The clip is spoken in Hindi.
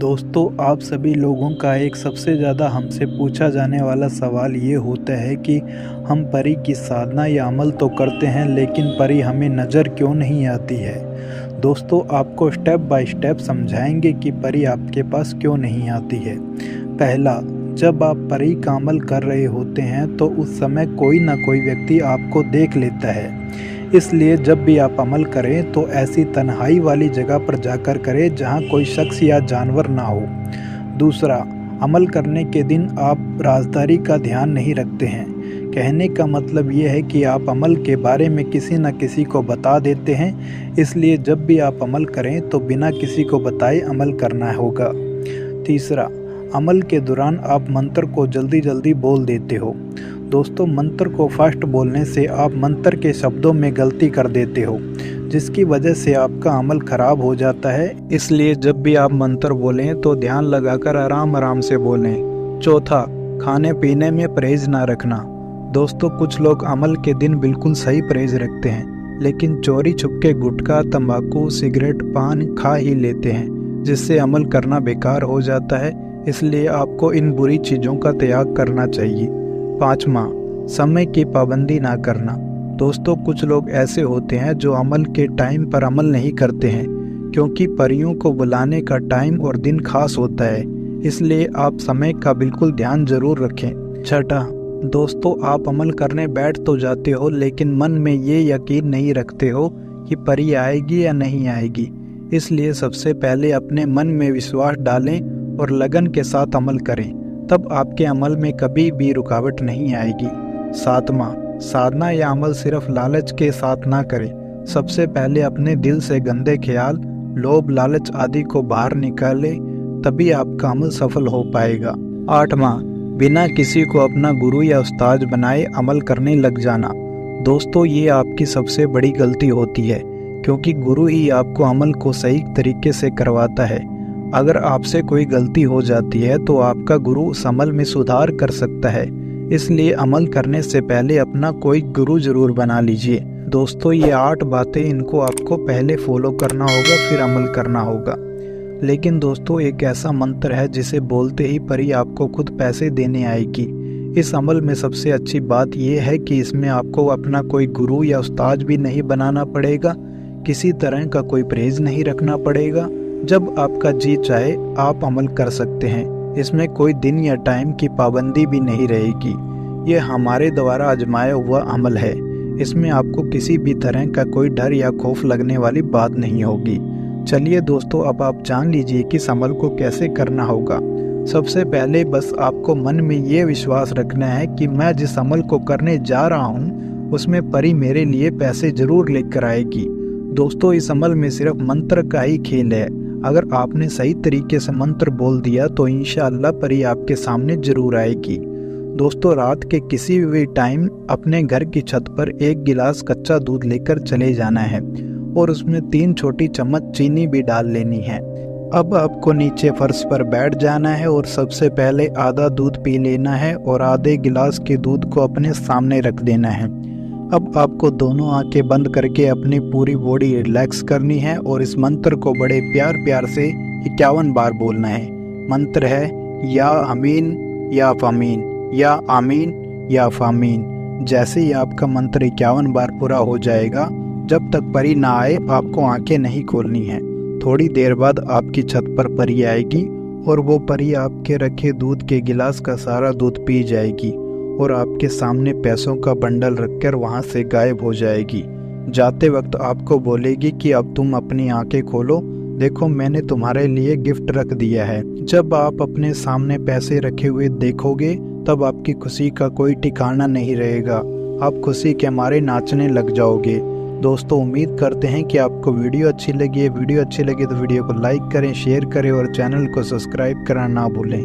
दोस्तों, आप सभी लोगों का एक सबसे ज़्यादा हमसे पूछा जाने वाला सवाल ये होता है कि हम परी की साधना या अमल तो करते हैं, लेकिन परी हमें नज़र क्यों नहीं आती है। दोस्तों, आपको स्टेप बाय स्टेप समझाएंगे कि परी आपके पास क्यों नहीं आती है। पहला, जब आप परी का अमल कर रहे होते हैं तो उस समय कोई ना कोई व्यक्ति आपको देख लेता है। इसलिए जब भी आप अमल करें तो ऐसी तन्हाई वाली जगह पर जाकर करें जहां कोई शख्स या जानवर ना हो। दूसरा, अमल करने के दिन आप राजदारी का ध्यान नहीं रखते हैं। कहने का मतलब ये है कि आप अमल के बारे में किसी न किसी को बता देते हैं। इसलिए जब भी आप अमल करें तो बिना किसी को बताए अमल करना होगा। तीसरा, अमल के दौरान आप मंत्र को जल्दी जल्दी बोल देते हो। दोस्तों, मंत्र को फास्ट बोलने से आप मंत्र के शब्दों में गलती कर देते हो, जिसकी वजह से आपका अमल खराब हो जाता है। इसलिए जब भी आप मंत्र बोलें तो ध्यान लगाकर आराम आराम से बोलें। चौथा, खाने पीने में परहेज ना रखना। दोस्तों, कुछ लोग अमल के दिन बिल्कुल सही परहेज रखते हैं, लेकिन चोरी छुपके गुटखा, तंबाकू, सिगरेट, पान खा ही लेते हैं, जिससे अमल करना बेकार हो जाता है। इसलिए आपको इन बुरी चीज़ों का त्याग करना चाहिए। पाँचवा, समय की पाबंदी ना करना। दोस्तों, कुछ लोग ऐसे होते हैं जो अमल के टाइम पर अमल नहीं करते हैं, क्योंकि परियों को बुलाने का टाइम और दिन खास होता है। इसलिए आप समय का बिल्कुल ध्यान जरूर रखें। छठा, दोस्तों, आप अमल करने बैठ तो जाते हो, लेकिन मन में ये यकीन नहीं रखते हो कि परी आएगी या नहीं आएगी। इसलिए सबसे पहले अपने मन में विश्वास डालें और लगन के साथ अमल करें, तब आपके अमल में कभी भी रुकावट नहीं आएगी। सातवां, साधना या अमल सिर्फ लालच के साथ ना करें। सबसे पहले अपने दिल से गंदे ख्याल, लोभ, लालच आदि को बाहर निकालें, तभी आपका अमल सफल हो पाएगा। आठवां, बिना किसी को अपना गुरु या उस्ताद बनाए अमल करने लग जाना। दोस्तों, ये आपकी सबसे बड़ी गलती होती है, क्योंकि गुरु ही आपको अमल को सही तरीके से करवाता है। अगर आपसे कोई गलती हो जाती है तो आपका गुरु उस अमल में सुधार कर सकता है। इसलिए अमल करने से पहले अपना कोई गुरु जरूर बना लीजिए। दोस्तों, ये 8 बातें, इनको आपको पहले फॉलो करना होगा, फिर अमल करना होगा। लेकिन दोस्तों, एक ऐसा मंत्र है जिसे बोलते ही परी आपको खुद पैसे देने आएगी। इस अमल में सबसे अच्छी बात यह है कि इसमें आपको अपना कोई गुरु या उस्ताद भी नहीं बनाना पड़ेगा, किसी तरह का कोई परहेज नहीं रखना पड़ेगा। जब आपका जी चाहे आप अमल कर सकते हैं। इसमें कोई दिन या टाइम की पाबंदी भी नहीं रहेगी। ये हमारे द्वारा आजमाया हुआ अमल है। इसमें आपको किसी भी तरह का कोई डर या खौफ लगने वाली बात नहीं होगी। चलिए दोस्तों, अब आप जान लीजिए कि इस अमल को कैसे करना होगा। सबसे पहले बस आपको मन में ये विश्वास रखना है कि मैं जिस अमल को करने जा रहा हूँ उसमें परी मेरे लिए पैसे जरूर लेकर आएगी। दोस्तों, इस अमल में सिर्फ मंत्र का ही खेल है। अगर आपने सही तरीके से मंत्र बोल दिया तो इंशाअल्लाह परी आपके सामने जरूर आएगी। दोस्तों, रात के किसी भी टाइम अपने घर की छत पर 1 गिलास कच्चा दूध लेकर चले जाना है और उसमें 3 छोटी चम्मच चीनी भी डाल लेनी है। अब आपको नीचे फर्श पर बैठ जाना है और सबसे पहले आधा दूध पी लेना है और आधे गिलास के दूध को अपने सामने रख देना है। अब आपको दोनों आंखें बंद करके अपनी पूरी बॉडी रिलैक्स करनी है और इस मंत्र को बड़े प्यार प्यार से 51 बार बोलना है। मंत्र है या अमीन या फामीन, या आमीन या फामीन। जैसे ही आपका मंत्र 51 बार पूरा हो जाएगा, जब तक परी ना आए आपको आंखें नहीं खोलनी है। थोड़ी देर बाद आपकी छत पर परी आएगी और वो परी आपके रखे दूध के गिलास का सारा दूध पी जाएगी और आपके सामने पैसों का बंडल रखकर वहां से गायब हो जाएगी। जाते वक्त आपको बोलेगी कि अब तुम अपनी आंखें खोलो, देखो मैंने तुम्हारे लिए गिफ्ट रख दिया है। जब आप अपने सामने पैसे रखे हुए देखोगे तब आपकी खुशी का कोई ठिकाना नहीं रहेगा। आप खुशी के मारे नाचने लग जाओगे। दोस्तों, उम्मीद करते हैं कि आपको वीडियो अच्छी लगी है। वीडियो अच्छी लगी तो वीडियो को लाइक करें, शेयर करें और चैनल को सब्सक्राइब करना ना भूलें।